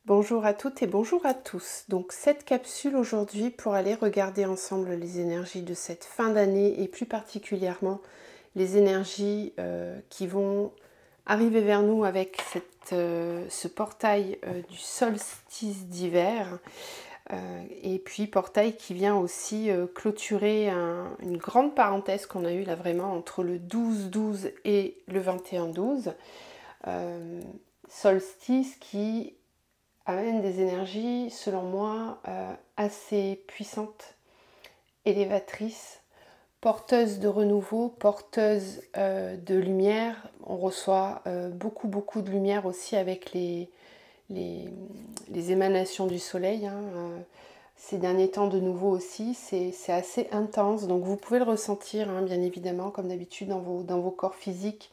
Bonjour à toutes et bonjour à tous. Donc cette capsule aujourd'hui pour aller regarder ensemble les énergies de cette fin d'année et plus particulièrement les énergies qui vont arriver vers nous avec ce portail du solstice d'hiver et puis portail qui vient aussi clôturer une grande parenthèse qu'on a eue là vraiment entre le 12-12 et le 21-12. Solstice qui amène des énergies, selon moi, assez puissantes, élévatrices, porteuses de renouveau, porteuses de lumière. On reçoit beaucoup de lumière aussi avec les émanations du soleil. Ces derniers temps de nouveau aussi, c'est assez intense. Donc vous pouvez le ressentir, bien évidemment, comme d'habitude dans vos corps physiques.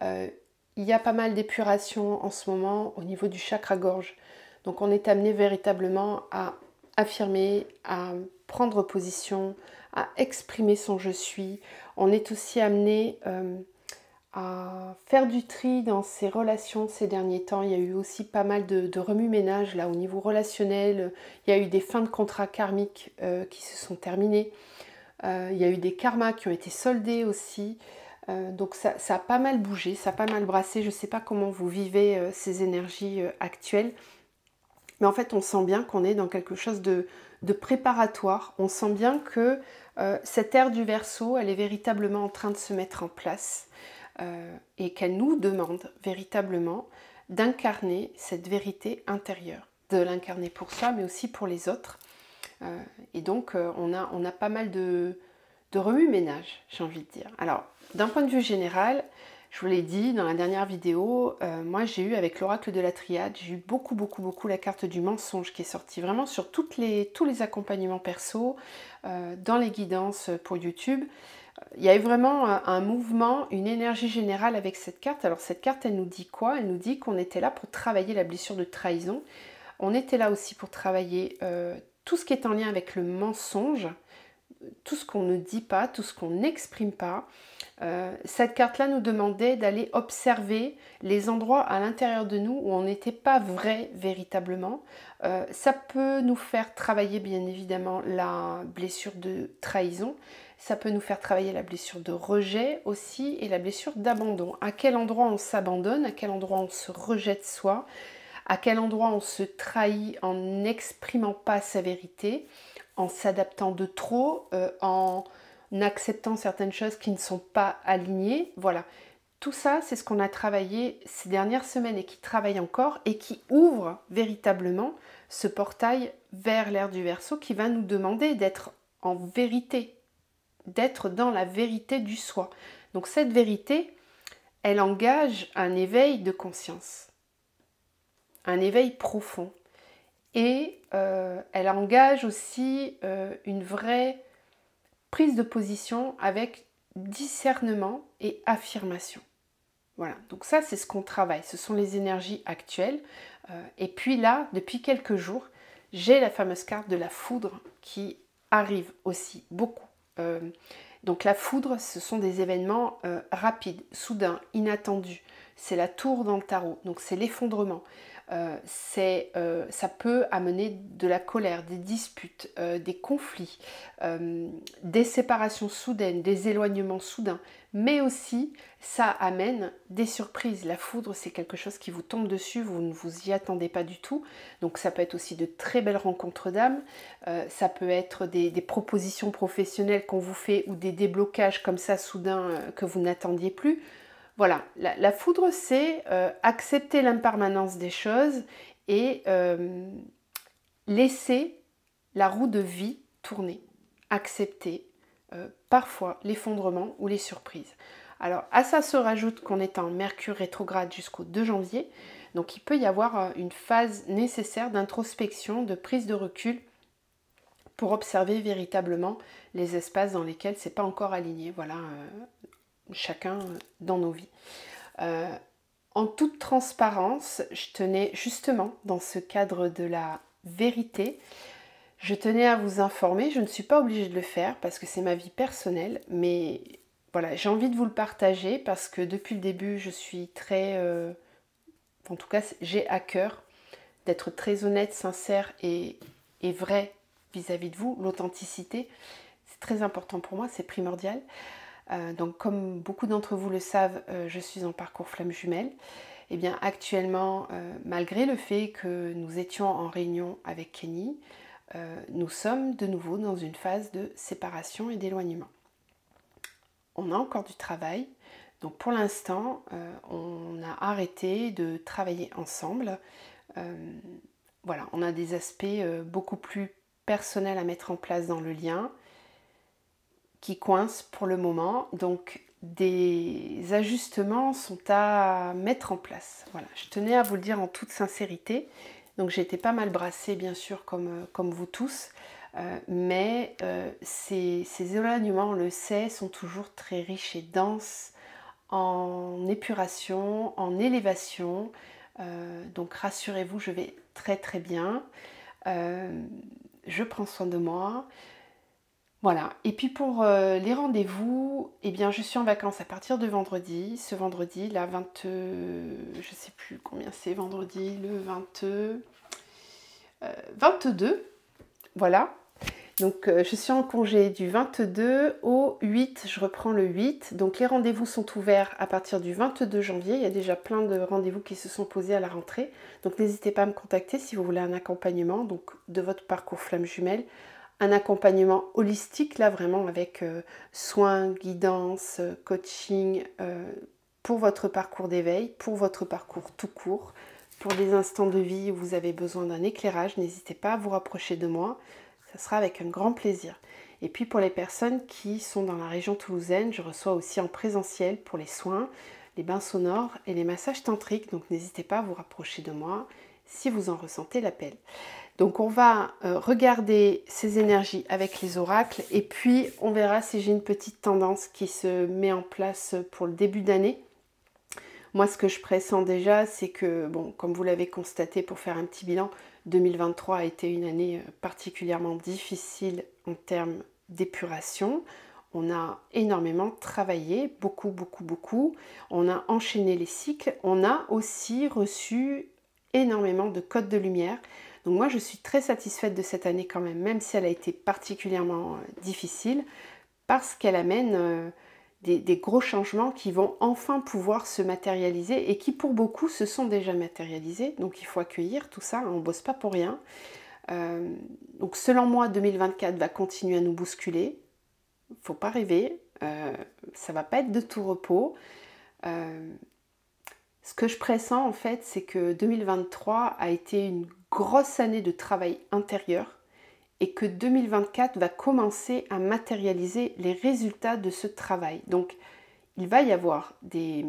Il y a pas mal d'épuration en ce moment au niveau du chakra-gorge. Donc on est amené véritablement à affirmer, à prendre position, à exprimer son je suis. On est aussi amené à faire du tri dans ses relations ces derniers temps. Il y a eu aussi pas mal de remue-ménage là au niveau relationnel. Il y a eu des fins de contrats karmiques qui se sont terminées. Il y a eu des karmas qui ont été soldés aussi. Donc ça a pas mal bougé, ça a pas mal brassé. Je ne sais pas comment vous vivez ces énergies actuelles. Mais en fait, on sent bien qu'on est dans quelque chose de préparatoire. On sent bien que cette ère du Verseau, elle est véritablement en train de se mettre en place et qu'elle nous demande véritablement d'incarner cette vérité intérieure, de l'incarner pour soi, mais aussi pour les autres. Et donc, on a pas mal de remue-ménage, j'ai envie de dire. Alors, d'un point de vue général, je vous l'ai dit dans la dernière vidéo, moi j'ai eu avec l'oracle de la triade, j'ai eu beaucoup la carte du mensonge qui est sortie vraiment sur tous les accompagnements perso, dans les guidances pour YouTube. Il y a eu vraiment un mouvement, une énergie générale avec cette carte. Alors cette carte, elle nous dit quoi? Elle nous dit qu'on était là pour travailler la blessure de trahison. On était là aussi pour travailler tout ce qui est en lien avec le mensonge, tout ce qu'on ne dit pas, tout ce qu'on n'exprime pas. Cette carte-là nous demandait d'aller observer les endroits à l'intérieur de nous où on n'était pas vrai véritablement. Ça peut nous faire travailler bien évidemment la blessure de trahison, ça peut nous faire travailler la blessure de rejet aussi et la blessure d'abandon. À quel endroit on s'abandonne, à quel endroit on se rejette soi, à quel endroit on se trahit en n'exprimant pas sa vérité, en s'adaptant de trop, en acceptant certaines choses qui ne sont pas alignées. Voilà, tout ça, c'est ce qu'on a travaillé ces dernières semaines et qui travaille encore et qui ouvre véritablement ce portail vers l'ère du Verseau qui va nous demander d'être en vérité, d'être dans la vérité du soi. Donc cette vérité, elle engage un éveil de conscience, un éveil profond. Et elle engage aussi une vraie prise de position avec discernement et affirmation. Voilà, donc ça c'est ce qu'on travaille, ce sont les énergies actuelles. Et puis là, depuis quelques jours, j'ai la fameuse carte de la foudre qui arrive aussi beaucoup. Donc la foudre, ce sont des événements rapides, soudains, inattendus. C'est la tour dans le tarot, donc c'est l'effondrement. Ça peut amener de la colère, des disputes, des conflits, des séparations soudaines, des éloignements soudains, mais aussi ça amène des surprises. La foudre, c'est quelque chose qui vous tombe dessus, vous ne vous y attendez pas du tout, donc ça peut être aussi de très belles rencontres d'âmes, ça peut être des propositions professionnelles qu'on vous fait ou des déblocages comme ça soudains que vous n'attendiez plus. Voilà, la foudre, c'est accepter l'impermanence des choses et laisser la roue de vie tourner. Accepter parfois l'effondrement ou les surprises. Alors à ça se rajoute qu'on est en Mercure rétrograde jusqu'au 2 janvier, donc il peut y avoir une phase nécessaire d'introspection, de prise de recul pour observer véritablement les espaces dans lesquels c'est pas encore aligné. Voilà, chacun dans nos vies. En toute transparence, je tenais justement dans ce cadre de la vérité, je tenais à vous informer, je ne suis pas obligée de le faire parce que c'est ma vie personnelle, mais voilà, j'ai envie de vous le partager parce que depuis le début, je suis très... en tout cas, j'ai à cœur d'être très honnête, sincère et vrai vis-à-vis de vous. L'authenticité, c'est très important pour moi, c'est primordial. Donc comme beaucoup d'entre vous le savent, je suis en parcours flamme jumelle. Et bien actuellement, malgré le fait que nous étions en réunion avec Kenny, nous sommes de nouveau dans une phase de séparation et d'éloignement. On a encore du travail, donc pour l'instant, on a arrêté de travailler ensemble. Voilà, on a des aspects beaucoup plus personnels à mettre en place dans le lien, qui coince pour le moment, donc des ajustements sont à mettre en place. Voilà, je tenais à vous le dire en toute sincérité. Donc j'ai été pas mal brassée bien sûr comme vous tous, mais ces éloignements, on le sait, sont toujours très riches et denses en épuration, en élévation. Donc rassurez-vous, je vais très très bien. Je prends soin de moi. Voilà, et puis pour les rendez-vous, eh bien je suis en vacances à partir de vendredi. Ce vendredi, la 20, je sais plus combien c'est vendredi, le 22, voilà. Donc je suis en congé du 22 au 8, je reprends le 8. Donc les rendez-vous sont ouverts à partir du 22 janvier. Il y a déjà plein de rendez-vous qui se sont posés à la rentrée. Donc n'hésitez pas à me contacter si vous voulez un accompagnement donc, de votre parcours flamme jumelle. Un accompagnement holistique, là vraiment avec soins, guidance, coaching pour votre parcours d'éveil, pour votre parcours tout court. Pour des instants de vie où vous avez besoin d'un éclairage, n'hésitez pas à vous rapprocher de moi. Ça sera avec un grand plaisir. Et puis pour les personnes qui sont dans la région toulousaine, je reçois aussi en présentiel pour les soins, les bains sonores et les massages tantriques. Donc n'hésitez pas à vous rapprocher de moi si vous en ressentez l'appel. Donc on va regarder ces énergies avec les oracles et puis on verra si j'ai une petite tendance qui se met en place pour le début d'année. Moi ce que je pressens déjà c'est que, bon, comme vous l'avez constaté pour faire un petit bilan, 2023 a été une année particulièrement difficile en termes d'épuration. On a énormément travaillé, beaucoup. On a enchaîné les cycles. On a aussi reçu énormément de codes de lumière. Donc moi, je suis très satisfaite de cette année quand même si elle a été particulièrement difficile, parce qu'elle amène des gros changements qui vont enfin pouvoir se matérialiser et qui pour beaucoup se sont déjà matérialisés. Donc il faut accueillir tout ça, on ne bosse pas pour rien. Donc selon moi, 2024 va continuer à nous bousculer. Il ne faut pas rêver, ça ne va pas être de tout repos. Ce que je pressens en fait, c'est que 2023 a été une grosse année de travail intérieur et que 2024 va commencer à matérialiser les résultats de ce travail. Donc il va y avoir des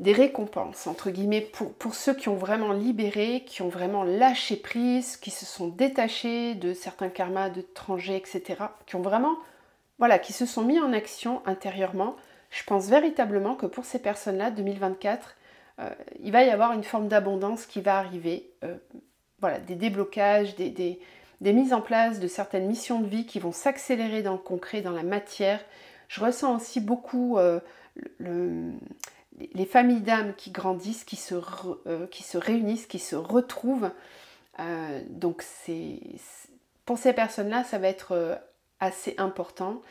récompenses, entre guillemets, pour ceux qui ont vraiment libéré, qui ont vraiment lâché prise, qui se sont détachés de certains karmas, d'étrangers, etc. Qui ont vraiment, voilà, qui se sont mis en action intérieurement. Je pense véritablement que pour ces personnes-là, 2024, il va y avoir une forme d'abondance qui va arriver. Voilà, des déblocages, des mises en place de certaines missions de vie qui vont s'accélérer dans le concret, dans la matière. Je ressens aussi beaucoup les familles d'âmes qui grandissent, qui se réunissent, qui se retrouvent. Donc pour ces personnes-là, ça va être assez important.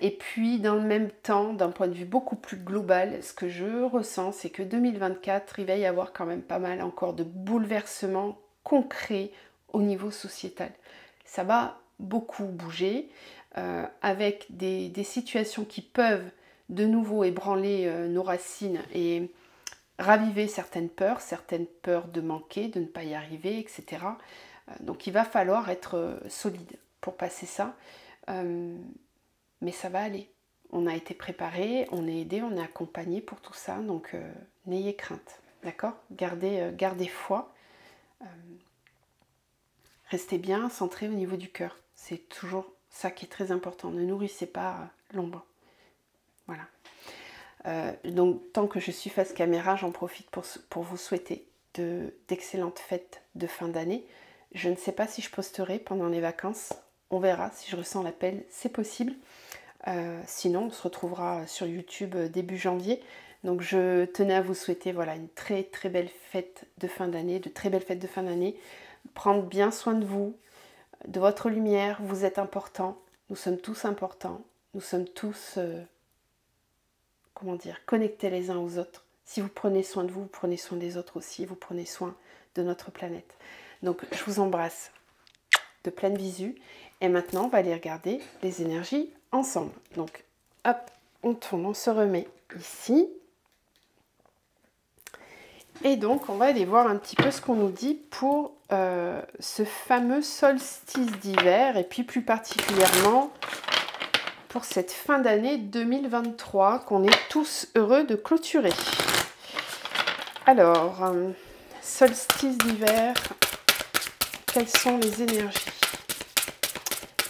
Et puis dans le même temps, d'un point de vue beaucoup plus global, ce que je ressens, c'est que 2024, il va y avoir quand même pas mal encore de bouleversements concrets au niveau sociétal. Ça va beaucoup bouger, avec des situations qui peuvent de nouveau ébranler nos racines et raviver certaines peurs de manquer, de ne pas y arriver, etc. Donc il va falloir être solide pour passer ça. Mais ça va aller. On a été préparé, on est aidé, on est accompagné pour tout ça. Donc n'ayez crainte, d'accord ? Gardez foi. Restez bien centré au niveau du cœur. C'est toujours ça qui est très important. Ne nourrissez pas l'ombre. Voilà. Donc tant que je suis face caméra, j'en profite pour vous souhaiter d'excellentes fêtes de fin d'année. Je ne sais pas si je posterai pendant les vacances. On verra si je ressens l'appel, c'est possible. Sinon, on se retrouvera sur YouTube début janvier. Donc je tenais à vous souhaiter voilà, une très très belle fête de fin d'année, de très belles fêtes de fin d'année. Prendre bien soin de vous, de votre lumière, vous êtes importants, nous sommes tous importants, nous sommes tous, comment dire, connectés les uns aux autres. Si vous prenez soin de vous, vous prenez soin des autres aussi, vous prenez soin de notre planète. Donc je vous embrasse de pleine visu et maintenant on va aller regarder les énergies ensemble. Donc hop, on tourne, on se remet ici. Et donc, on va aller voir un petit peu ce qu'on nous dit pour ce fameux solstice d'hiver et puis plus particulièrement pour cette fin d'année 2023 qu'on est tous heureux de clôturer. Alors, solstice d'hiver, quelles sont les énergies?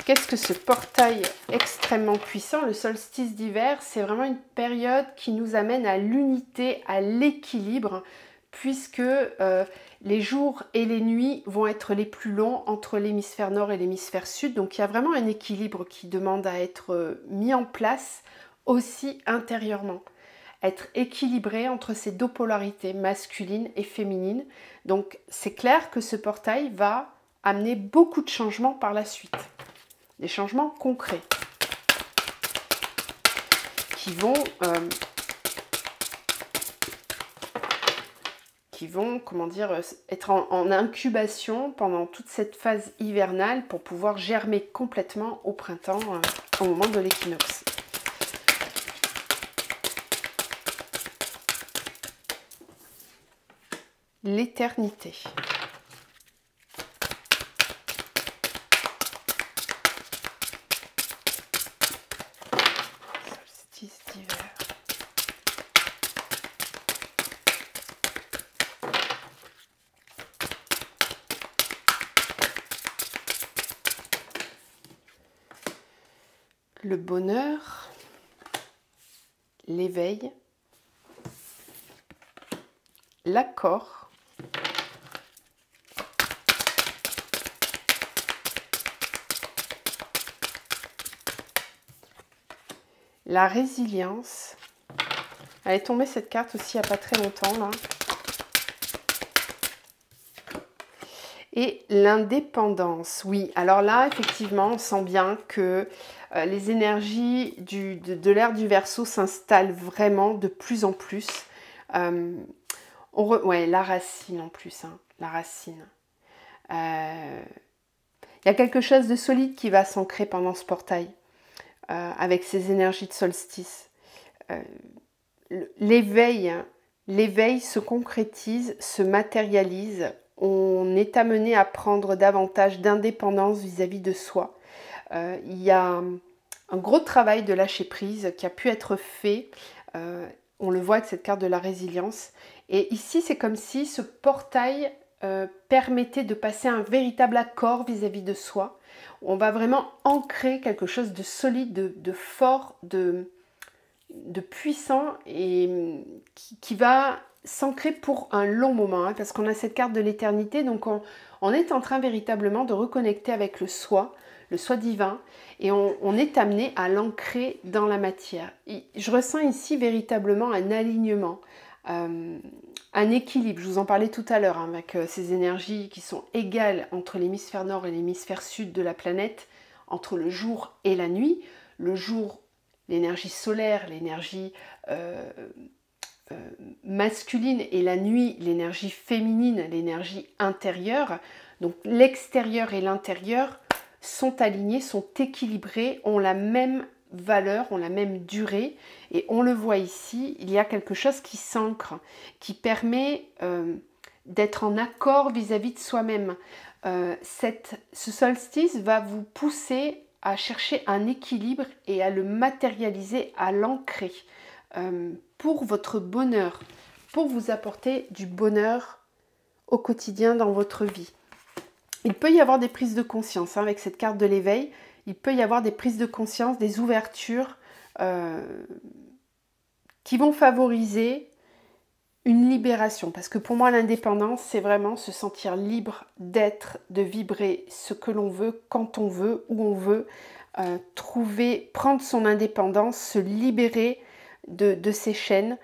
Qu'est-ce que ce portail extrêmement puissant? Le solstice d'hiver, c'est vraiment une période qui nous amène à l'unité, à l'équilibre, puisque les jours et les nuits vont être les plus longs entre l'hémisphère nord et l'hémisphère sud. Donc il y a vraiment un équilibre qui demande à être mis en place aussi intérieurement. Être équilibré entre ces deux polarités, masculine et féminine. Donc c'est clair que ce portail va amener beaucoup de changements par la suite. Des changements concrets qui vont comment dire, être en incubation pendant toute cette phase hivernale pour pouvoir germer complètement au printemps, au moment de l'équinoxe. L'éternité. Solstice d'hiver. Le bonheur, l'éveil, l'accord, la résilience. Elle est tombée cette carte aussi il n'y a pas très longtemps là. Et l'indépendance, oui. Alors là, effectivement, on sent bien que les énergies de l'ère du Verseau s'installent vraiment de plus en plus. Ouais, la racine en plus, hein, la racine. Il y a quelque chose de solide qui va s'ancrer pendant ce portail, avec ces énergies de solstice. L'éveil se concrétise, se matérialise. On est amené à prendre davantage d'indépendance vis-à-vis de soi. Il y a un gros travail de lâcher prise qui a pu être fait. On le voit avec cette carte de la résilience. Et ici, c'est comme si ce portail permettait de passer un véritable accord vis-à-vis de soi. On va vraiment ancrer quelque chose de solide, de fort, de puissant et qui va s'ancrer pour un long moment, hein, parce qu'on a cette carte de l'éternité, donc on est en train véritablement de reconnecter avec le soi divin, et on est amené à l'ancrer dans la matière. Et je ressens ici véritablement un alignement, un équilibre. Je vous en parlais tout à l'heure, hein, avec ces énergies qui sont égales entre l'hémisphère nord et l'hémisphère sud de la planète, entre le jour et la nuit. Le jour, l'énergie solaire, l'énergie masculine, et la nuit, l'énergie féminine, l'énergie intérieure. Donc l'extérieur et l'intérieur sont alignés, sont équilibrés, ont la même valeur, ont la même durée, et on le voit ici, il y a quelque chose qui s'ancre, qui permet d'être en accord vis-à-vis de soi-même. Ce solstice va vous pousser à chercher un équilibre et à le matérialiser, à l'ancrer pour votre bonheur, pour vous apporter du bonheur au quotidien dans votre vie. Il peut y avoir des prises de conscience, hein, avec cette carte de l'éveil, il peut y avoir des prises de conscience, des ouvertures qui vont favoriser une libération. Parce que pour moi, l'indépendance, c'est vraiment se sentir libre d'être, de vibrer ce que l'on veut, quand on veut, où on veut, prendre son indépendance, se libérer de ses chaînes,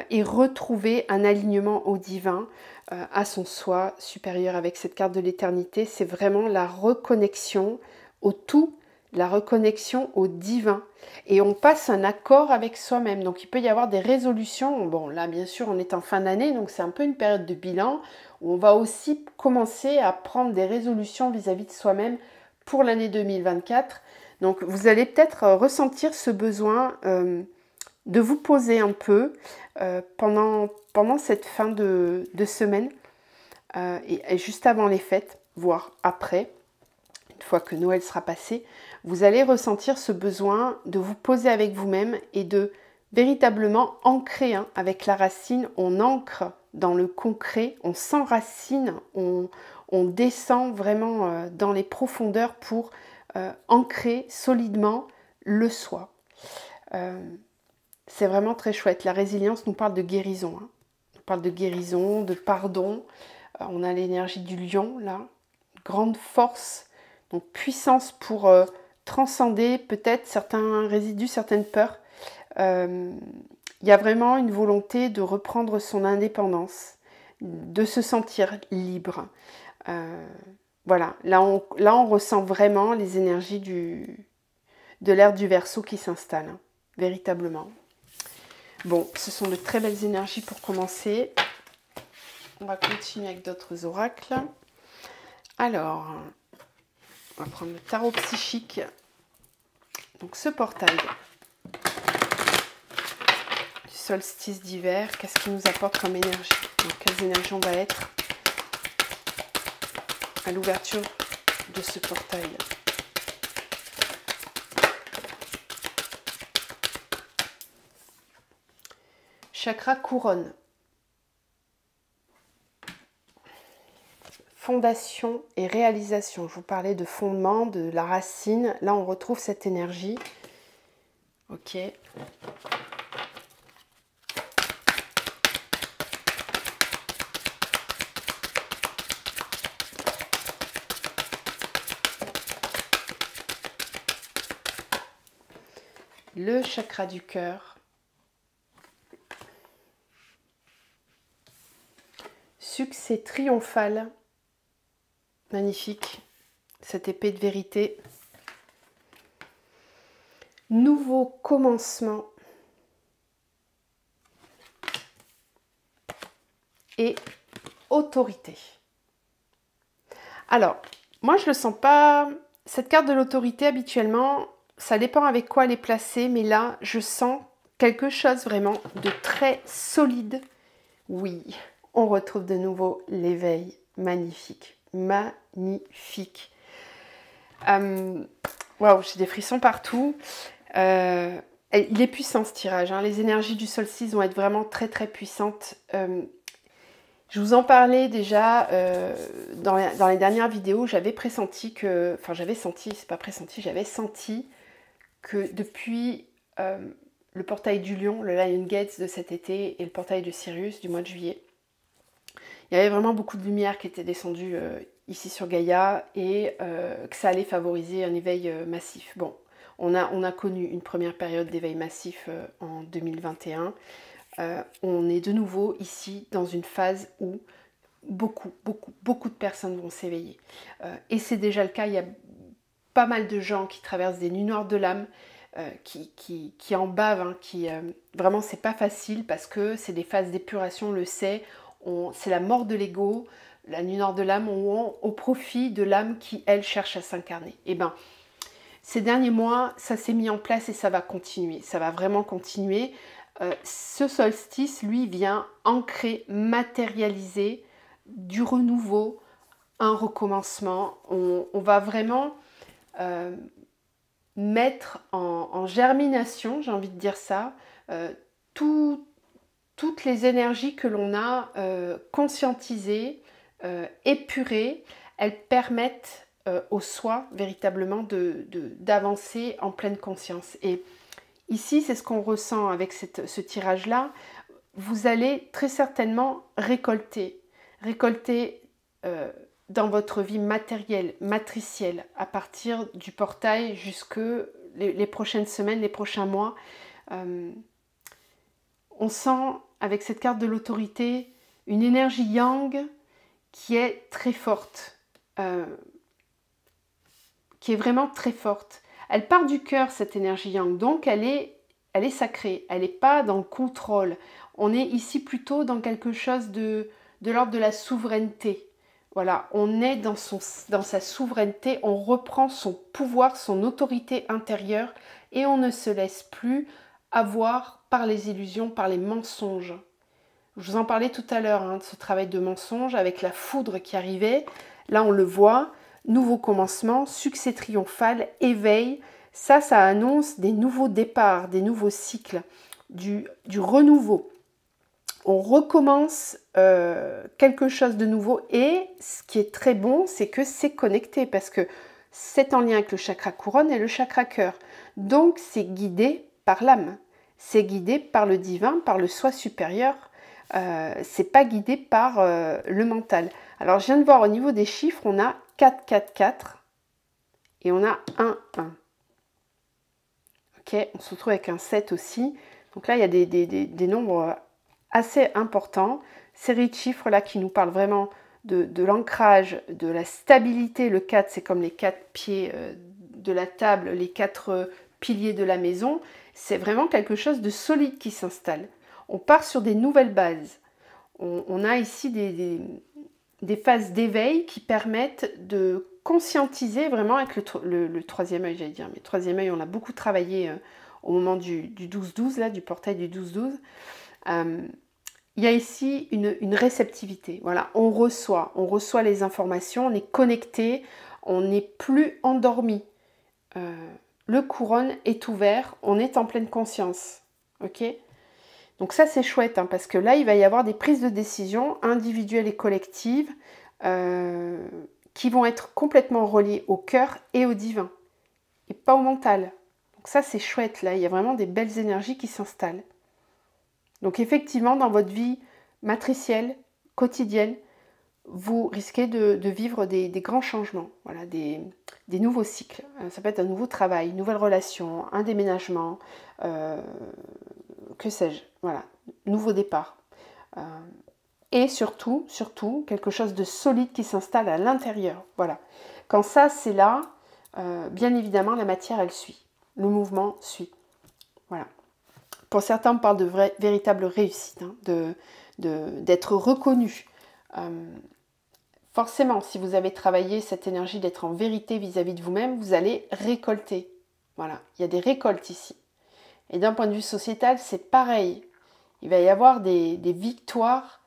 et retrouver un alignement au divin, à son soi supérieur. Avec cette carte de l'éternité, c'est vraiment la reconnexion au tout, la reconnexion au divin. Et on passe un accord avec soi-même. Donc il peut y avoir des résolutions. Bon, là bien sûr on est en fin d'année, donc c'est un peu une période de bilan où on va aussi commencer à prendre des résolutions vis-à-vis de soi-même pour l'année 2024. Donc vous allez peut-être ressentir ce besoin de vous poser un peu pendant cette fin de semaine et juste avant les fêtes, voire après, une fois que Noël sera passé, vous allez ressentir ce besoin de vous poser avec vous-même et de véritablement ancrer avec la racine. On ancre dans le concret, on s'enracine, on descend vraiment dans les profondeurs pour ancrer solidement le soi. C'est vraiment très chouette. La résilience nous parle de guérison. On parle de guérison, de pardon. On a l'énergie du lion, là. Grande force, donc puissance pour transcender peut-être certains résidus, certaines peurs. Il y a vraiment une volonté de reprendre son indépendance, de se sentir libre. Voilà, là on ressent vraiment les énergies de l'ère du Verseau qui s'installe, véritablement. Bon, ce sont de très belles énergies pour commencer. On va continuer avec d'autres oracles. Alors, on va prendre le tarot psychique. Donc ce portail du solstice d'hiver, qu'est-ce qu'il nous apporte comme énergie? Donc, quelles énergies on va être à l'ouverture de ce portail? Chakra couronne. Fondation et réalisation. Je vous parlais de fondement, de la racine. Là, on retrouve cette énergie. Ok. Le chakra du cœur. Succès triomphal. Magnifique. Cette épée de vérité. Nouveau commencement. Et autorité. Alors, moi je ne le sens pas. Cette carte de l'autorité, habituellement, ça dépend avec quoi elle est placée, mais là, je sens quelque chose vraiment de très solide. Oui, on retrouve de nouveau l'éveil. Magnifique, magnifique. Waouh, j'ai des frissons partout. Il est puissant ce tirage, hein. Les énergies du solstice vont être vraiment très très puissantes. Je vous en parlais déjà dans les dernières vidéos. J'avais pressenti que, enfin j'avais senti, c'est pas pressenti, j'avais senti que depuis le portail du lion, le Lion Gates de cet été et le portail de Sirius du mois de juillet, il y avait vraiment beaucoup de lumière qui était descendue ici sur Gaïa et que ça allait favoriser un éveil massif. Bon, on a connu une première période d'éveil massif en 2021. On est de nouveau ici dans une phase où beaucoup de personnes vont s'éveiller. Et c'est déjà le cas, il y a pas mal de gens qui traversent des nuits noires de l'âme, qui en bavent, hein, vraiment c'est pas facile parce que c'est des phases d'épuration, on le sait, c'est la mort de l'ego, la nuit noire de l'âme, au profit de l'âme qui, elle, cherche à s'incarner. Et ben, ces derniers mois, ça s'est mis en place et ça va continuer, ça va vraiment continuer. Ce solstice, lui, vient ancrer, matérialiser du renouveau, un recommencement. On va vraiment mettre en germination, j'ai envie de dire ça, toutes les énergies que l'on a conscientisées, épurées. Elles permettent au soi véritablement d'avancer en pleine conscience. Et ici, c'est ce qu'on ressent avec ce tirage-là. Vous allez très certainement récolter dans votre vie matérielle, matricielle, à partir du portail jusque les prochaines semaines, les prochains mois. On sent avec cette carte de l'autorité, une énergie yang qui est très forte, qui est vraiment très forte. Elle part du cœur, cette énergie yang, donc elle est sacrée, elle n'est pas dans le contrôle. On est ici plutôt dans quelque chose de l'ordre de la souveraineté. Voilà, on est dans sa souveraineté, on reprend son pouvoir, son autorité intérieure et on ne se laisse plus avoir par les illusions, par les mensonges. Je vous en parlais tout à l'heure, de ce travail de mensonge avec la foudre qui arrivait. Là, on le voit, nouveau commencement, succès triomphal, éveil. Ça annonce des nouveaux départs, des nouveaux cycles, du renouveau. On recommence quelque chose de nouveau et ce qui est très bon, c'est que c'est connecté parce que c'est en lien avec le chakra couronne et le chakra cœur. Donc, c'est guidé par l'âme, c'est guidé par le divin, par le soi supérieur. C'est pas guidé par le mental. Alors, je viens de voir au niveau des chiffres, on a 4, 4, 4 et on a 1, 1. Ok, on se retrouve avec un 7 aussi. Donc là, il y a des nombres assez importants. Série de chiffres là qui nous parlent vraiment de l'ancrage, de la stabilité. Le 4, c'est comme les 4 pieds de la table, les 4 piliers de la maison. C'est vraiment quelque chose de solide qui s'installe. On part sur des nouvelles bases. On a ici des phases d'éveil qui permettent de conscientiser vraiment avec le troisième œil, j'allais dire. Mais le troisième œil, on l'a beaucoup travaillé au moment du 12-12, là, du portail du 12-12. Il y a ici une réceptivité. Voilà, on reçoit les informations, on est connecté, on n'est plus endormi. Le couronne est ouvert, on est en pleine conscience. Ok ? Donc ça, c'est chouette, parce que là, il va y avoir des prises de décision individuelles et collectives qui vont être complètement reliées au cœur et au divin, et pas au mental. Donc ça, c'est chouette, là, il y a vraiment des belles énergies qui s'installent. Donc effectivement, dans votre vie matricielle, quotidienne, vous risquez de vivre des grands changements, voilà, des nouveaux cycles. Ça peut être un nouveau travail, une nouvelle relation, un déménagement, que sais-je, voilà, nouveau départ. Et surtout, quelque chose de solide qui s'installe à l'intérieur. Voilà. Quand ça, c'est là, bien évidemment, la matière, elle suit. Le mouvement suit. Voilà. Pour certains, on parle de véritable réussite, d'être reconnu. Forcément, si vous avez travaillé cette énergie d'être en vérité vis-à-vis de vous-même, vous allez récolter. Voilà, il y a des récoltes ici. Et d'un point de vue sociétal, c'est pareil. Il va y avoir des victoires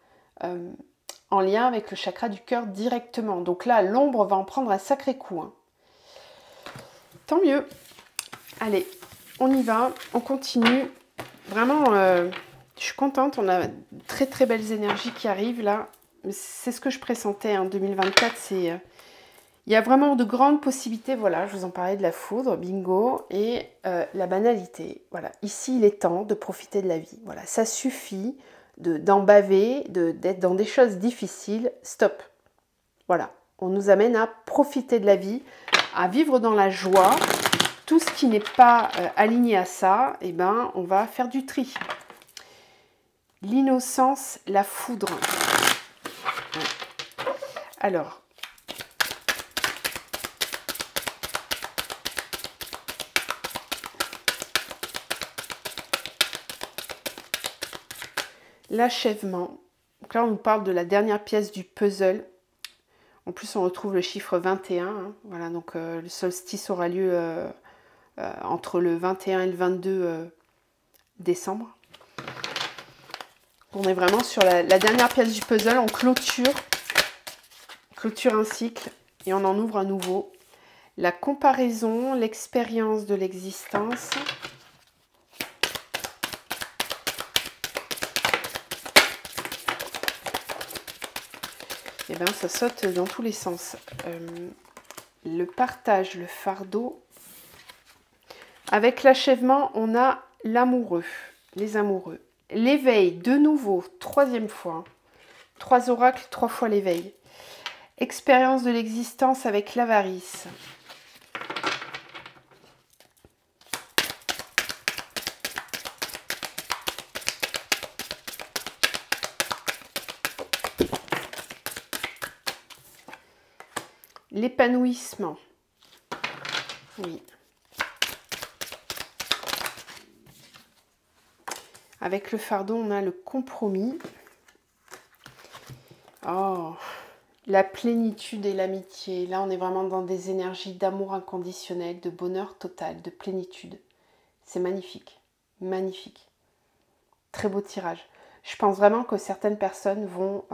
en lien avec le chakra du cœur directement. Donc là, l'ombre va en prendre un sacré coup. Tant mieux. Allez, on y va, on continue. Vraiment, je suis contente. On a très très belles énergies qui arrivent là. C'est ce que je pressentais en 2024. Il y a vraiment de grandes possibilités. Voilà, je vous en parlais de la foudre, bingo, et la banalité. Voilà, ici il est temps de profiter de la vie. Voilà, ça suffit d'en baver, d'être dans des choses difficiles. Stop. Voilà, on nous amène à profiter de la vie, à vivre dans la joie. Tout ce qui n'est pas aligné à ça, eh ben, on va faire du tri. L'innocence, la foudre. Alors, l'achèvement. Donc là, on nous parle de la dernière pièce du puzzle. En plus, on retrouve le chiffre 21. Voilà, donc le solstice aura lieu entre le 21 et le 22 décembre. On est vraiment sur la dernière pièce du puzzle. On clôture un cycle et on en ouvre un nouveau. La comparaison, l'expérience de l'existence. Et bien, ça saute dans tous les sens. Le partage, le fardeau. Avec l'achèvement, on a l'amoureux, les amoureux. L'éveil, de nouveau, troisième fois. 3 oracles, 3 fois l'éveil. Expérience de l'existence avec l'avarice. L'épanouissement. Oui. Avec le fardeau, on a le compromis. Oh, la plénitude et l'amitié. Là, on est vraiment dans des énergies d'amour inconditionnel, de bonheur total, de plénitude. C'est magnifique. Magnifique. Très beau tirage. Je pense vraiment que certaines personnes vont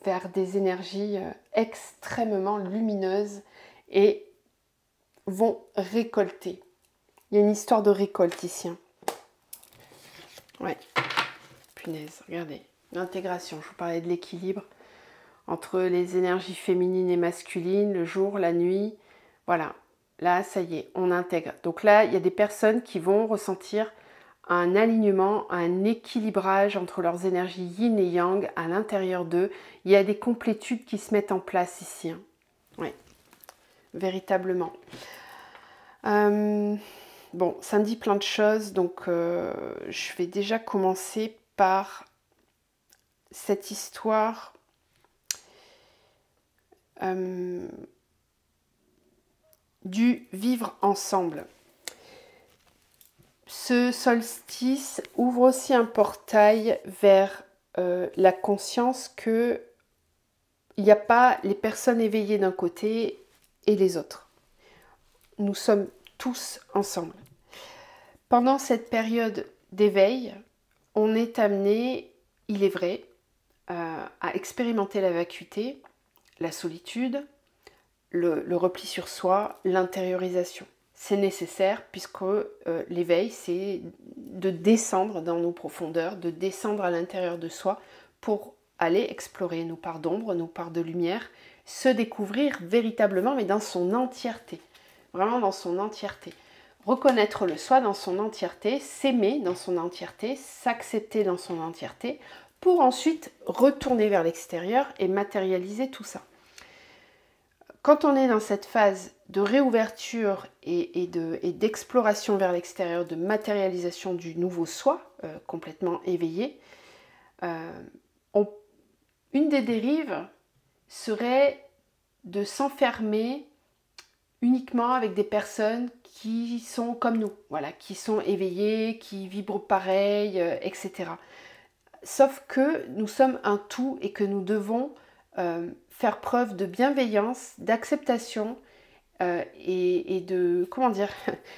vers des énergies extrêmement lumineuses et vont récolter. Il y a une histoire de récolte ici. Hein. Ouais. Punaise, regardez. L'intégration. Je vous parlais de l'équilibre entre les énergies féminines et masculines, le jour, la nuit. Voilà. Là, ça y est, on intègre. Donc là, il y a des personnes qui vont ressentir un alignement, un équilibrage entre leurs énergies yin et yang à l'intérieur d'eux. Il y a des complétudes qui se mettent en place ici. Hein. Oui, véritablement. Bon, ça me dit plein de choses, donc je vais déjà commencer par cette histoire du vivre ensemble. Ce solstice ouvre aussi un portail vers la conscience que il n'y a pas les personnes éveillées d'un côté et les autres. Nous sommes tous ensemble. Pendant cette période d'éveil, on est amené, il est vrai, à expérimenter la vacuité, la solitude, le repli sur soi, l'intériorisation. C'est nécessaire puisque l'éveil, c'est de descendre dans nos profondeurs, de descendre à l'intérieur de soi pour aller explorer nos parts d'ombre, nos parts de lumière, se découvrir véritablement, mais dans son entièreté. Vraiment dans son entièreté. Reconnaître le soi dans son entièreté, s'aimer dans son entièreté, s'accepter dans son entièreté, pour ensuite retourner vers l'extérieur et matérialiser tout ça. Quand on est dans cette phase de réouverture et d'exploration vers l'extérieur, de matérialisation du nouveau soi, complètement éveillé, une des dérives serait de s'enfermer uniquement avec des personnes qui sont comme nous, voilà, qui sont éveillées, qui vibrent pareil, etc. Sauf que nous sommes un tout et que nous devons faire preuve de bienveillance, d'acceptation et de, comment dire,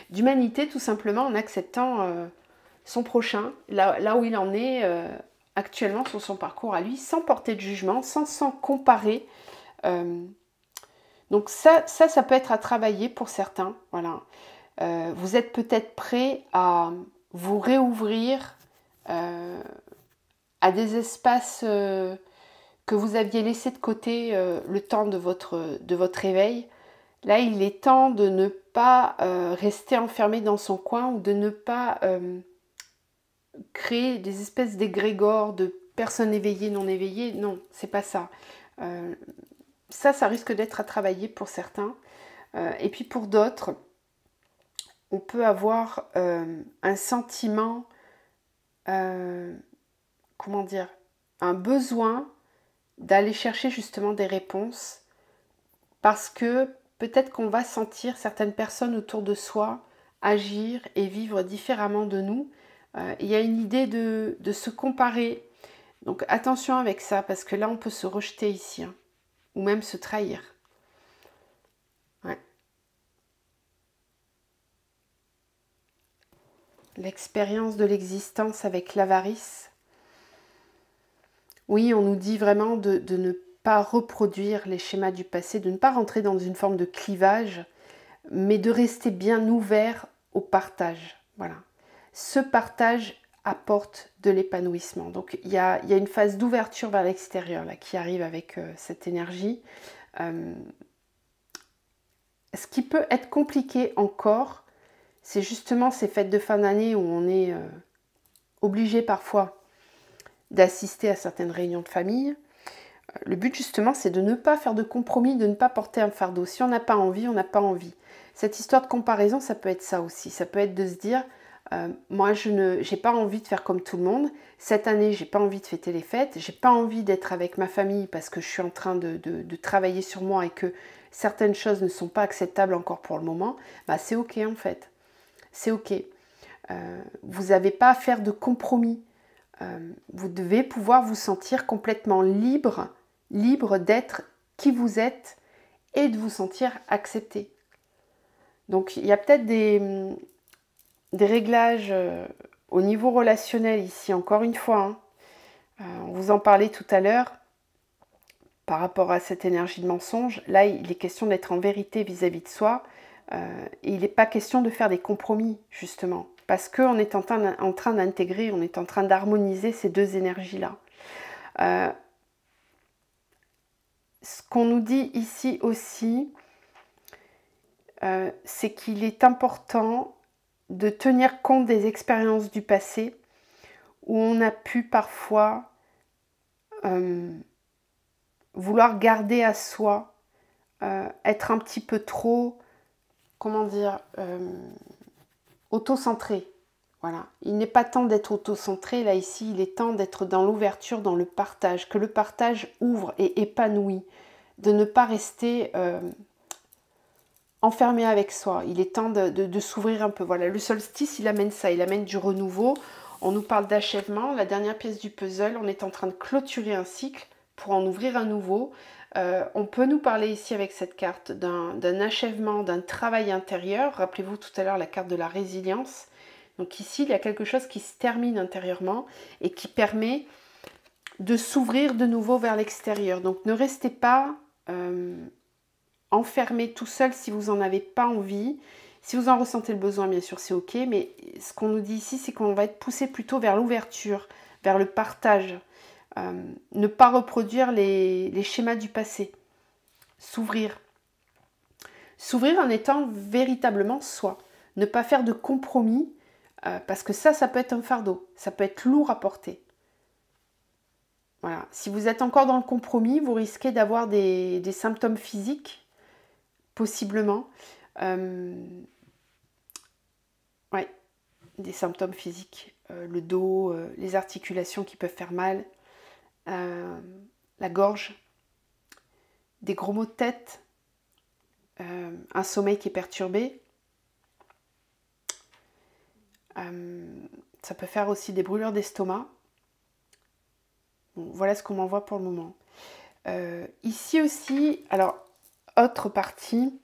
d'humanité tout simplement en acceptant son prochain, là où il en est actuellement sur son parcours à lui, sans porter de jugement, sans s'en comparer. Donc ça peut être à travailler pour certains. Voilà. Vous êtes peut-être prêts à vous réouvrir à des espaces que vous aviez laissé de côté le temps de votre éveil. Là, il est temps de ne pas rester enfermé dans son coin ou de ne pas créer des espèces d'égrégores de personnes éveillées, non éveillées. Non, c'est pas ça. Ça risque d'être à travailler pour certains. Et puis pour d'autres, on peut avoir un sentiment, comment dire, un besoin d'aller chercher justement des réponses parce que peut-être qu'on va sentir certaines personnes autour de soi agir et vivre différemment de nous. Il y a une idée de se comparer. Donc attention avec ça parce que là on peut se rejeter ici hein, ou même se trahir. Ouais. L'expérience de l'existence avec l'avarice. Oui, on nous dit vraiment de ne pas reproduire les schémas du passé, de ne pas rentrer dans une forme de clivage, mais de rester bien ouvert au partage. Voilà. Ce partage apporte de l'épanouissement. Donc il y a une phase d'ouverture vers l'extérieur là, qui arrive avec cette énergie. Ce qui peut être compliqué encore, c'est justement ces fêtes de fin d'année où on est obligé parfois d'assister à certaines réunions de famille. Le but justement c'est de ne pas faire de compromis, de ne pas porter un fardeau. Si on n'a pas envie, on n'a pas envie. Cette histoire de comparaison, ça peut être ça aussi. Ça peut être de se dire Moi, je n'ai pas envie de faire comme tout le monde. Cette année, j'ai pas envie de fêter les fêtes. J'ai pas envie d'être avec ma famille parce que je suis en train de travailler sur moi et que certaines choses ne sont pas acceptables encore pour le moment. Bah, c'est ok en fait. C'est ok. Vous n'avez pas à faire de compromis. Vous devez pouvoir vous sentir complètement libre d'être qui vous êtes et de vous sentir accepté. Donc il y a peut-être des réglages au niveau relationnel ici, encore une fois. On vous en parlait tout à l'heure par rapport à cette énergie de mensonge. Là, il est question d'être en vérité vis-à-vis de soi. Et il n'est pas question de faire des compromis, justement. Parce qu'on est en train d'intégrer, on est en train d'harmoniser ces deux énergies-là. Ce qu'on nous dit ici aussi, c'est qu'il est important de tenir compte des expériences du passé où on a pu parfois vouloir garder à soi, être un petit peu trop, comment dire, auto-centré. Voilà. Il n'est pas temps d'être auto-centré, là ici, il est temps d'être dans l'ouverture, dans le partage, que le partage ouvre et épanouit, de ne pas rester enfermé avec soi. Il est temps de s'ouvrir un peu. Voilà, le solstice, il amène ça, il amène du renouveau. On nous parle d'achèvement, la dernière pièce du puzzle, on est en train de clôturer un cycle pour en ouvrir un nouveau. On peut nous parler ici avec cette carte d'un achèvement, d'un travail intérieur. Rappelez-vous tout à l'heure la carte de la résilience. Donc ici, il y a quelque chose qui se termine intérieurement et qui permet de s'ouvrir de nouveau vers l'extérieur. Donc ne restez pas enfermé tout seul si vous n'en avez pas envie. Si vous en ressentez le besoin, bien sûr, c'est ok. Mais ce qu'on nous dit ici, c'est qu'on va être poussé plutôt vers l'ouverture, vers le partage. Ne pas reproduire les schémas du passé. S'ouvrir. S'ouvrir en étant véritablement soi. Ne pas faire de compromis, parce que ça peut être un fardeau. Ça peut être lourd à porter. Voilà. Si vous êtes encore dans le compromis, vous risquez d'avoir des symptômes physiques, possiblement. Ouais, des symptômes physiques. Le dos, les articulations qui peuvent faire mal, la gorge, des gros maux de tête, un sommeil qui est perturbé. Ça peut faire aussi des brûlures d'estomac. Bon, voilà ce qu'on m'envoie pour le moment. Ici aussi, alors, autre partie,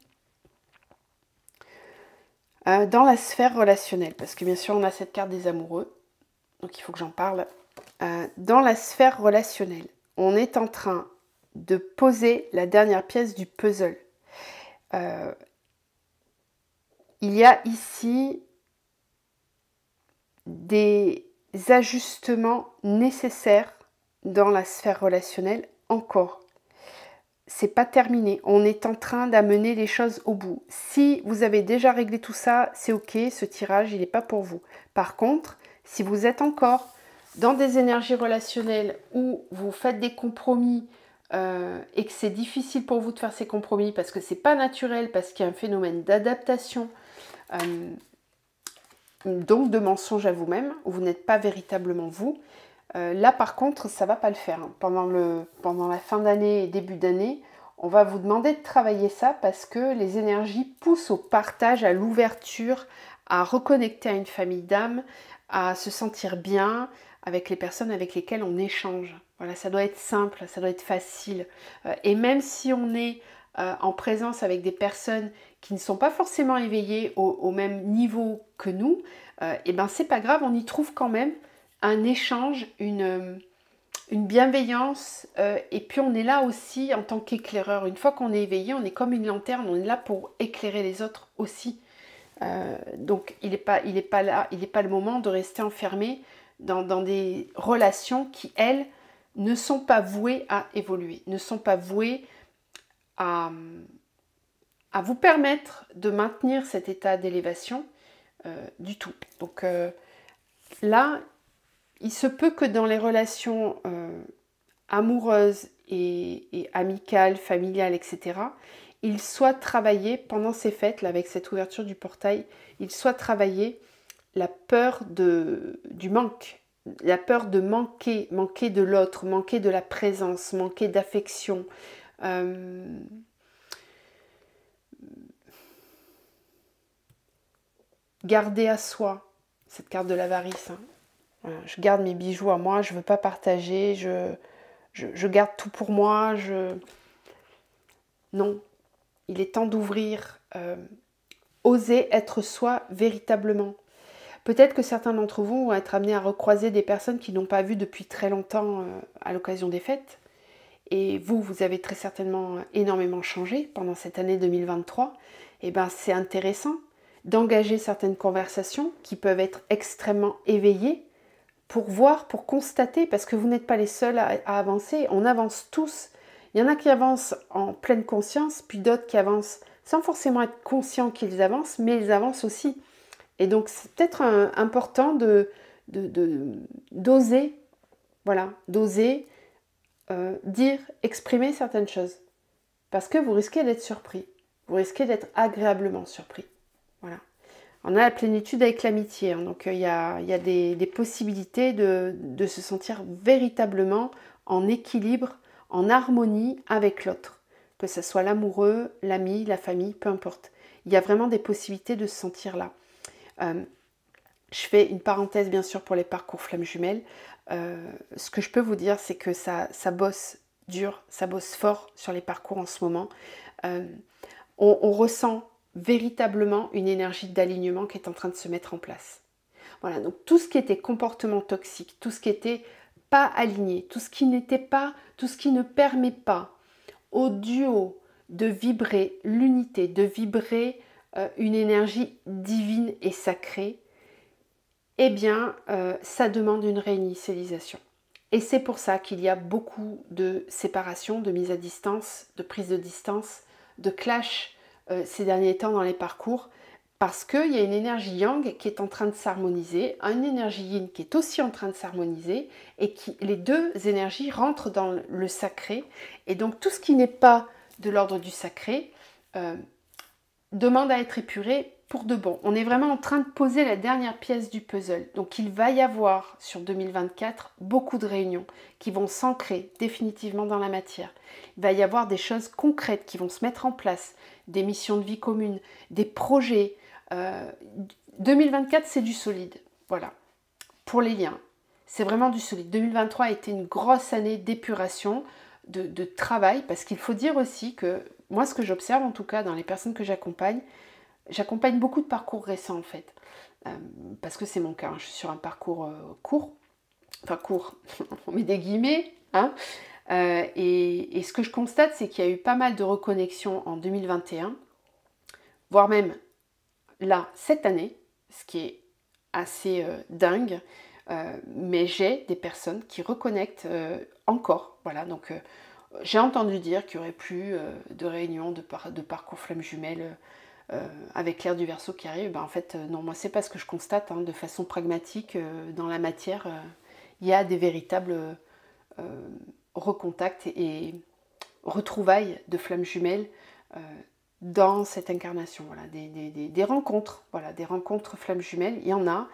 dans la sphère relationnelle, parce que bien sûr on a cette carte des amoureux, donc il faut que j'en parle. Dans la sphère relationnelle, on est en train de poser la dernière pièce du puzzle. Il y a ici des ajustements nécessaires dans la sphère relationnelle encore. C'est pas terminé. On est en train d'amener les choses au bout. Si vous avez déjà réglé tout ça, c'est ok. Ce tirage, il n'est pas pour vous. Par contre, si vous êtes encore dans des énergies relationnelles où vous faites des compromis et que c'est difficile pour vous de faire ces compromis parce que c'est pas naturel, parce qu'il y a un phénomène d'adaptation, donc de mensonge à vous-même, où vous n'êtes pas véritablement vous, là par contre ça va pas le faire. Pendant la fin d'année et début d'année, on va vous demander de travailler ça parce que les énergies poussent au partage, à l'ouverture, à reconnecter à une famille d'âme, à se sentir bien avec les personnes avec lesquelles on échange. Voilà, ça doit être simple, ça doit être facile. Et même si on est en présence avec des personnes qui ne sont pas forcément éveillées au même niveau que nous, et ben c'est pas grave, on y trouve quand même un échange, une bienveillance, et puis on est là aussi en tant qu'éclaireur. Une fois qu'on est éveillé, on est comme une lanterne, on est là pour éclairer les autres aussi. Donc il n'est pas le moment de rester enfermé dans des relations qui, elles, ne sont pas vouées à évoluer, ne sont pas vouées à vous permettre de maintenir cet état d'élévation du tout. Donc là, il se peut que dans les relations amoureuses et amicales, familiales, etc., il soit travaillé pendant ces fêtes, là, avec cette ouverture du portail, il soit travaillé la peur du manque, la peur de manquer, manquer de l'autre, manquer de la présence, manquer d'affection. Garder à soi, cette carte de l'avarice. Hein. Voilà, je garde mes bijoux à moi, je ne veux pas partager, je garde tout pour moi. Non, il est temps d'ouvrir, oser être soi véritablement. Peut-être que certains d'entre vous vont être amenés à recroiser des personnes qui n'ont pas vu depuis très longtemps à l'occasion des fêtes. Et vous avez très certainement énormément changé pendant cette année 2023. Et bien, c'est intéressant d'engager certaines conversations qui peuvent être extrêmement éveillées pour voir, pour constater, parce que vous n'êtes pas les seuls à avancer. On avance tous. Il y en a qui avancent en pleine conscience, puis d'autres qui avancent sans forcément être conscients qu'ils avancent, mais ils avancent aussi. Et donc, c'est peut-être important d'oser, voilà, d'oser dire, exprimer certaines choses. Parce que vous risquez d'être surpris. Vous risquez d'être agréablement surpris. Voilà. On a la plénitude avec l'amitié. Hein, donc, il y a des possibilités de se sentir véritablement en équilibre, en harmonie avec l'autre. Que ce soit l'amoureux, l'ami, la famille, peu importe. Il y a vraiment des possibilités de se sentir là. Je fais une parenthèse bien sûr pour les parcours flammes jumelles. Ce que je peux vous dire, c'est que ça bosse dur, ça bosse fort sur les parcours en ce moment. On ressent véritablement une énergie d'alignement qui est en train de se mettre en place. Voilà, donc tout ce qui était comportement toxique, tout ce qui n'était pas aligné, tout ce qui n'était pas, tout ce qui ne permet pas au duo de vibrer l'unité, de vibrer une énergie divine et sacrée, eh bien, ça demande une réinitialisation. Et c'est pour ça qu'il y a beaucoup de séparation, de mise à distance, de prise de distance, de clash ces derniers temps dans les parcours, parce qu'il y a une énergie yang qui est en train de s'harmoniser, une énergie yin qui est aussi en train de s'harmoniser, et les deux énergies rentrent dans le sacré. Et donc tout ce qui n'est pas de l'ordre du sacré demande à être épuré pour de bon. On est vraiment en train de poser la dernière pièce du puzzle. Donc il va y avoir sur 2024 beaucoup de réunions qui vont s'ancrer définitivement dans la matière. Il va y avoir des choses concrètes qui vont se mettre en place, des missions de vie commune, des projets. 2024 c'est du solide, voilà. Pour les liens, c'est vraiment du solide. 2023 a été une grosse année d'épuration, de travail, parce qu'il faut dire aussi que moi ce que j'observe en tout cas dans les personnes que j'accompagne beaucoup de parcours récents en fait, parce que c'est mon cas, hein. Je suis sur un parcours court, on met des guillemets, hein, et ce que je constate, c'est qu'il y a eu pas mal de reconnexions en 2021, voire même là, cette année, ce qui est assez dingue, mais j'ai des personnes qui reconnectent encore, voilà, donc j'ai entendu dire qu'il n'y aurait plus de réunions de parcours flammes jumelles avec l'ère du Verseau qui arrive. Ben, en fait, non, moi c'est pas ce que je constate, hein, de façon pragmatique, dans la matière, il y a des véritables recontacts et retrouvailles de flammes jumelles dans cette incarnation, voilà, des rencontres, voilà, des rencontres flammes jumelles, il y en a,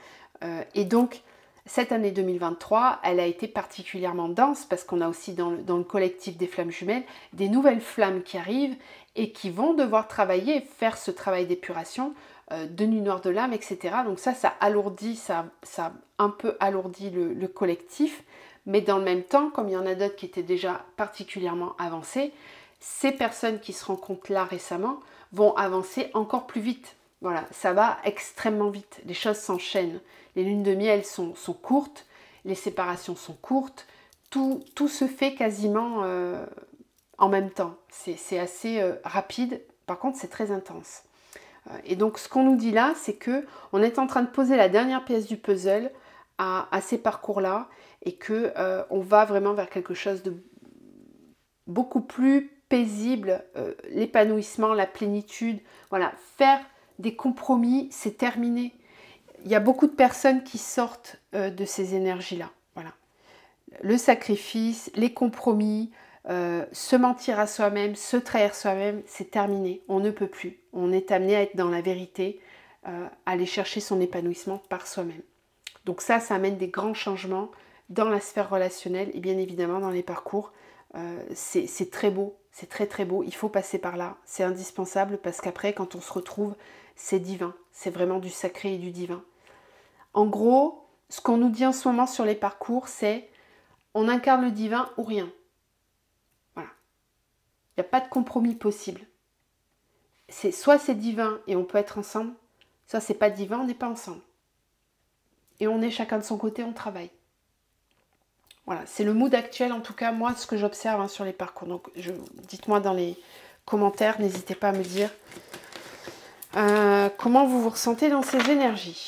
et donc cette année 2023, elle a été particulièrement dense parce qu'on a aussi dans le collectif des flammes jumelles des nouvelles flammes qui arrivent et qui vont devoir travailler, faire ce travail d'épuration, de nuit noire de l'âme, etc. Donc ça alourdit, ça un peu alourdi le collectif, mais dans le même temps, comme il y en a d'autres qui étaient déjà particulièrement avancés, ces personnes qui se rencontrent là récemment vont avancer encore plus vite. Voilà, ça va extrêmement vite, les choses s'enchaînent. Les lunes de miel sont courtes, les séparations sont courtes, tout se fait quasiment en même temps. C'est assez rapide, par contre c'est très intense. Et donc ce qu'on nous dit là, c'est que on est en train de poser la dernière pièce du puzzle à ces parcours-là, et que on va vraiment vers quelque chose de beaucoup plus paisible, l'épanouissement, la plénitude, voilà, faire des compromis, c'est terminé. Il y a beaucoup de personnes qui sortent de ces énergies-là. Voilà. Le sacrifice, les compromis, se mentir à soi-même, se trahir soi-même, c'est terminé. On ne peut plus. On est amené à être dans la vérité, aller chercher son épanouissement par soi-même. Donc ça amène des grands changements dans la sphère relationnelle et bien évidemment dans les parcours. C'est très beau, c'est très très beau, il faut passer par là, c'est indispensable parce qu'après quand on se retrouve, c'est divin, c'est vraiment du sacré et du divin. En gros, ce qu'on nous dit en ce moment sur les parcours, c'est on incarne le divin ou rien. Voilà. Il n'y a pas de compromis possible. Soit c'est divin et on peut être ensemble, soit c'est pas divin, on n'est pas ensemble. Et on est chacun de son côté, on travaille. Voilà, c'est le mood actuel, en tout cas, moi, ce que j'observe sur les parcours. Donc, dites-moi dans les commentaires, n'hésitez pas à me dire comment vous vous ressentez dans ces énergies.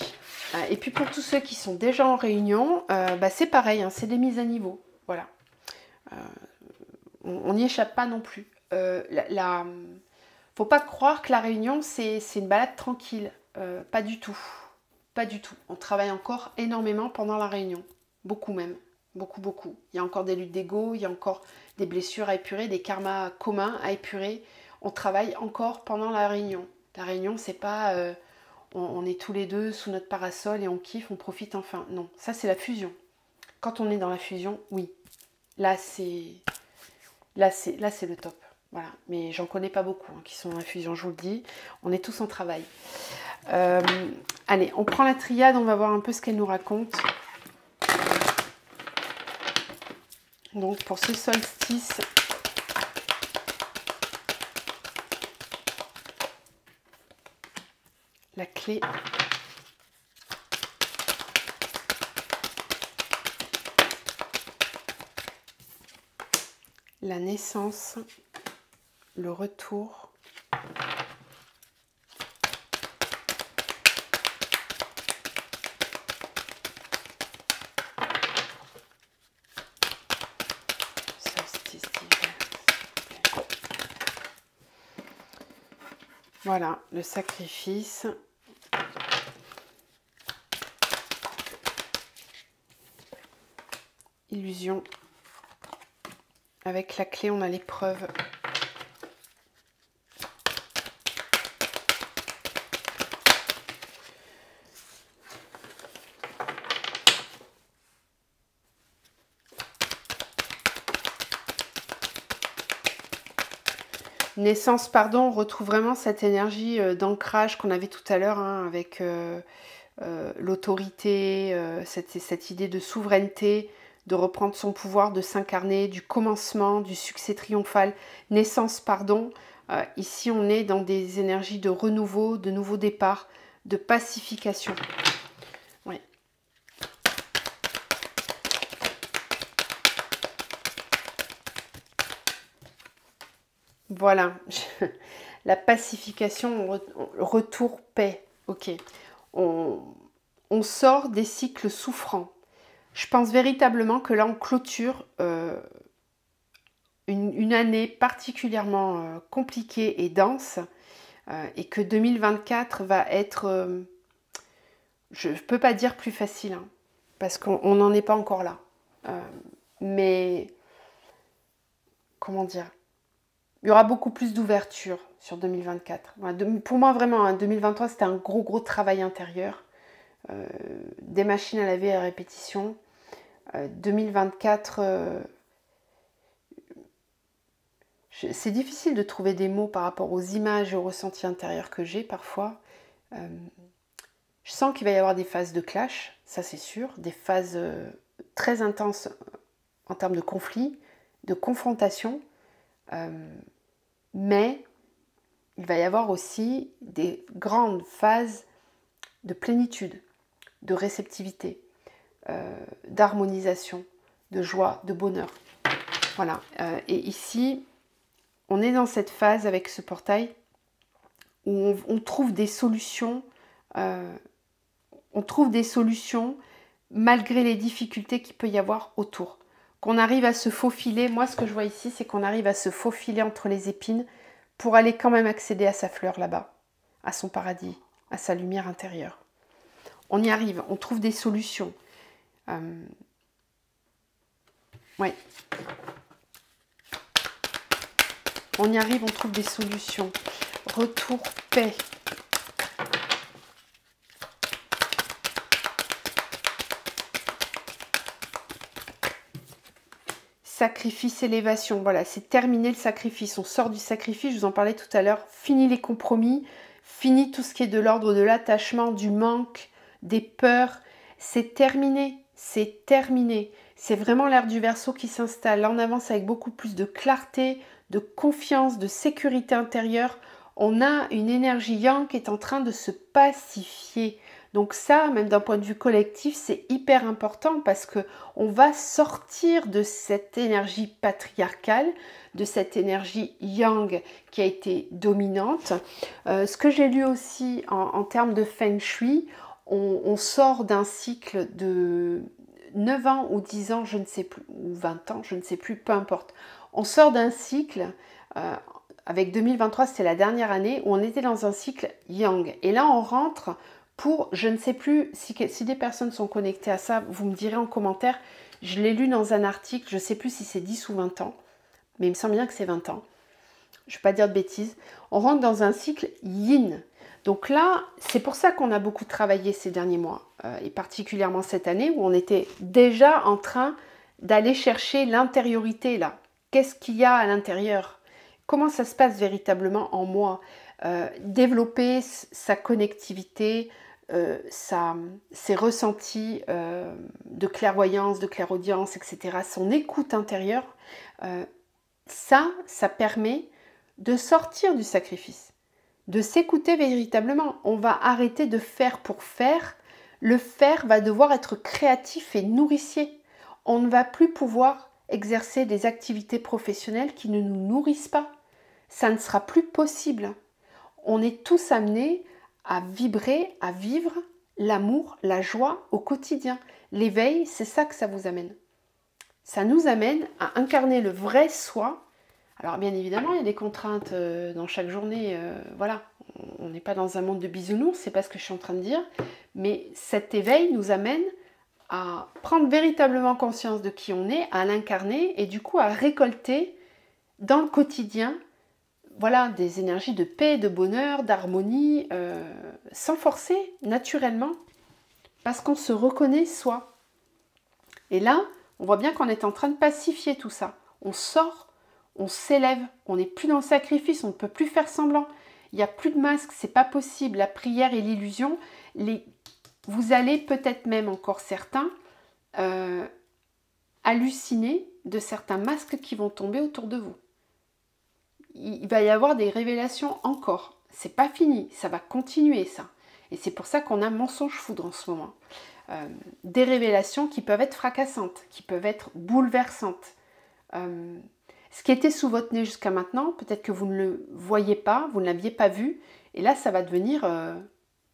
Et puis, pour tous ceux qui sont déjà en réunion, c'est pareil, hein, c'est des mises à niveau. Voilà. On n'y échappe pas non plus. Faut pas croire que la réunion, c'est une balade tranquille. Pas du tout. Pas du tout. On travaille encore énormément pendant la réunion. Beaucoup même. Beaucoup, beaucoup. Il y a encore des luttes d'ego, il y a encore des blessures à épurer, des karmas communs à épurer. On travaille encore pendant la réunion. La réunion, c'est pas on est tous les deux sous notre parasol et on kiffe, on profite enfin. Non, ça c'est la fusion. Quand on est dans la fusion, oui. Là c'est le top. Voilà. Mais j'en connais pas beaucoup qui sont dans la fusion, je vous le dis. On est tous en travail. Allez, on prend la triade, on va voir un peu ce qu'elle nous raconte. Donc pour ce solstice, la clé, la naissance, le retour, voilà, le sacrifice. Illusion. Avec la clé, on a l'épreuve. Naissance, pardon, on retrouve vraiment cette énergie d'ancrage qu'on avait tout à l'heure avec l'autorité, cette idée de souveraineté, de reprendre son pouvoir, de s'incarner, du commencement, du succès triomphal. Naissance, pardon, ici on est dans des énergies de renouveau, de nouveau départ, de pacification. Ouais. Voilà, la pacification, retour paix, ok. On sort des cycles souffrants. Je pense véritablement que là on clôture une année particulièrement compliquée et dense et que 2024 va être, je ne peux pas dire plus facile, parce qu'on n'en est pas encore là. Mais, comment dire, il y aura beaucoup plus d'ouverture sur 2024. Pour moi, vraiment, 2023, c'était un gros travail intérieur. Des machines à laver à répétition. 2024, c'est difficile de trouver des mots par rapport aux images et aux ressentis intérieurs que j'ai parfois. Je sens qu'il va y avoir des phases de clash, ça c'est sûr, des phases très intenses en termes de conflit, de confrontation. Mais il va y avoir aussi des grandes phases de plénitude, de réceptivité, d'harmonisation, de joie, de bonheur. Voilà. Et ici, on est dans cette phase avec ce portail où on trouve des solutions. On trouve des solutions malgré les difficultés qu'il peut y avoir autour. Qu'on arrive à se faufiler, moi ce que je vois ici, c'est qu'on arrive à se faufiler entre les épines pour aller quand même accéder à sa fleur là-bas, à son paradis, à sa lumière intérieure. On y arrive, on trouve des solutions. Ouais. On y arrive, on trouve des solutions. Retour paix. sacrifice, élévation. Voilà, c'est terminé le sacrifice. On sort du sacrifice, je vous en parlais tout à l'heure. Fini les compromis, fini tout ce qui est de l'ordre de l'attachement, du manque, des peurs. C'est terminé, c'est terminé. C'est vraiment l'ère du Verseau qui s'installe. Là, on avance avec beaucoup plus de clarté, de confiance, de sécurité intérieure. On a une énergie yang qui est en train de se pacifier. Donc ça, même d'un point de vue collectif, c'est hyper important parce que on va sortir de cette énergie patriarcale, de cette énergie yang qui a été dominante. Ce que j'ai lu aussi en termes de Feng Shui, on sort d'un cycle de 9 ans ou 10 ans, je ne sais plus, ou 20 ans, je ne sais plus, peu importe. On sort d'un cycle, avec 2023, c'était la dernière année, où on était dans un cycle yang. Et là, on rentre pour, je ne sais plus, si des personnes sont connectées à ça, vous me direz en commentaire, je l'ai lu dans un article, je ne sais plus si c'est 10 ou 20 ans, mais il me semble bien que c'est 20 ans. Je ne vais pas dire de bêtises. On rentre dans un cycle yin. Donc là, c'est pour ça qu'on a beaucoup travaillé ces derniers mois, et particulièrement cette année où on était déjà en train d'aller chercher l'intériorité là. Qu'est-ce qu'il y a à l'intérieur? Comment ça se passe véritablement en moi? Développer sa connectivité, ses ressentis de clairvoyance, de clairaudience, etc. Son écoute intérieure, ça permet de sortir du sacrifice. De s'écouter véritablement. On va arrêter de faire pour faire. Le faire va devoir être créatif et nourricier. On ne va plus pouvoir exercer des activités professionnelles qui ne nous nourrissent pas. Ça ne sera plus possible. On est tous amenés à vibrer, à vivre l'amour, la joie au quotidien. L'éveil, c'est ça que ça vous amène. Ça nous amène à incarner le vrai soi. Alors bien évidemment, il y a des contraintes dans chaque journée, voilà, on n'est pas dans un monde de bisounours, c'est pas ce que je suis en train de dire, mais cet éveil nous amène à prendre véritablement conscience de qui on est, à l'incarner et du coup à récolter dans le quotidien, voilà, des énergies de paix, de bonheur, d'harmonie, sans forcer, naturellement, parce qu'on se reconnaît soi. Et là, on voit bien qu'on est en train de pacifier tout ça. On sort, on s'élève, on n'est plus dans le sacrifice, on ne peut plus faire semblant. Il n'y a plus de masque, c'est pas possible. La prière et l'illusion, vous allez peut-être même encore certains halluciner de certains masques qui vont tomber autour de vous. Il va y avoir des révélations encore. C'est pas fini, ça va continuer ça. Et c'est pour ça qu'on a mensonge foudre en ce moment. Des révélations qui peuvent être fracassantes, qui peuvent être bouleversantes. Ce qui était sous votre nez jusqu'à maintenant, peut-être que vous ne le voyez pas, vous ne l'aviez pas vu, et là ça va devenir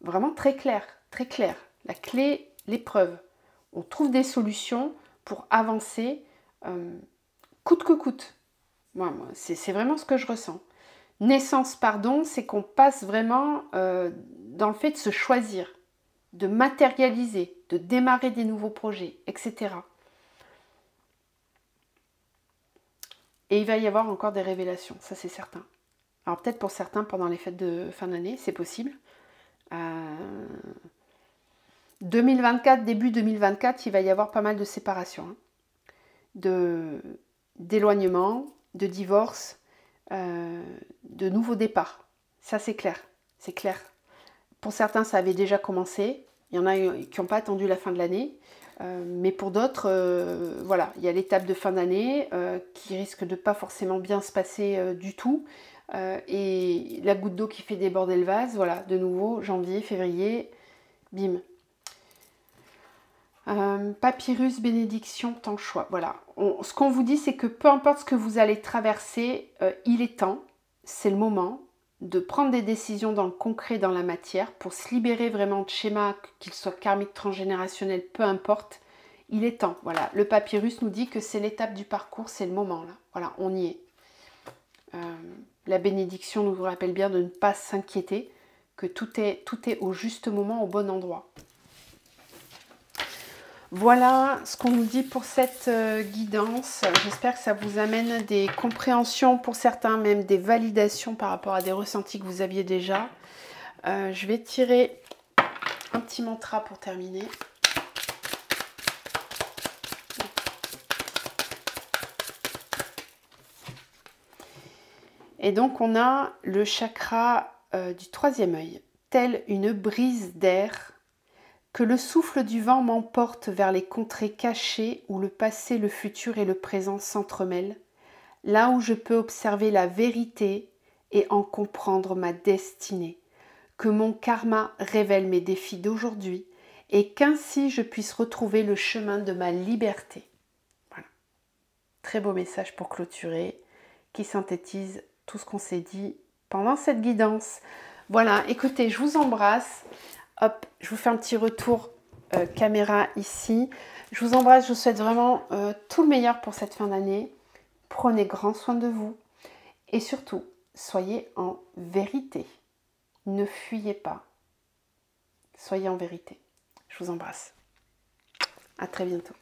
vraiment très clair, très clair. La clé, l'épreuve. On trouve des solutions pour avancer coûte que coûte. Moi, c'est vraiment ce que je ressens. Naissance, pardon, c'est qu'on passe vraiment dans le fait de se choisir, de matérialiser, de démarrer des nouveaux projets, etc. Et il va y avoir encore des révélations, ça c'est certain. Alors peut-être pour certains pendant les fêtes de fin d'année, c'est possible. 2024, début 2024, il va y avoir pas mal de séparations, d'éloignement, de divorce, de nouveaux départs. Ça c'est clair, c'est clair. Pour certains, ça avait déjà commencé. Il y en a qui n'ont pas attendu la fin de l'année. Mais pour d'autres, voilà, il y a l'étape de fin d'année qui risque de pas forcément bien se passer du tout. Et la goutte d'eau qui fait déborder le vase, voilà, de nouveau, janvier, février, bim. Papyrus, bénédiction, temps, choix. Voilà. Ce qu'on vous dit, c'est que peu importe ce que vous allez traverser, il est temps, c'est le moment de prendre des décisions dans le concret, dans la matière, pour se libérer vraiment de schémas, qu'ils soient karmiques, transgénérationnels, peu importe. Il est temps. Voilà. Le papyrus nous dit que c'est l'étape du parcours, c'est le moment. Là. Voilà, on y est. La bénédiction nous rappelle bien de ne pas s'inquiéter, que tout est au juste moment, au bon endroit. Voilà ce qu'on nous dit pour cette guidance. J'espère que ça vous amène des compréhensions pour certains, même des validations par rapport à des ressentis que vous aviez déjà. Je vais tirer un petit mantra pour terminer. Et donc on a le chakra du troisième œil, telle une brise d'air, que le souffle du vent m'emporte vers les contrées cachées où le passé, le futur et le présent s'entremêlent, là où je peux observer la vérité et en comprendre ma destinée, que mon karma révèle mes défis d'aujourd'hui et qu'ainsi je puisse retrouver le chemin de ma liberté. Voilà. Très beau message pour clôturer, qui synthétise tout ce qu'on s'est dit pendant cette guidance. Voilà, écoutez, je vous embrasse. Hop, je vous fais un petit retour caméra ici. Je vous embrasse, je vous souhaite vraiment tout le meilleur pour cette fin d'année. Prenez grand soin de vous et surtout, soyez en vérité. Ne fuyez pas. Soyez en vérité. Je vous embrasse. À très bientôt.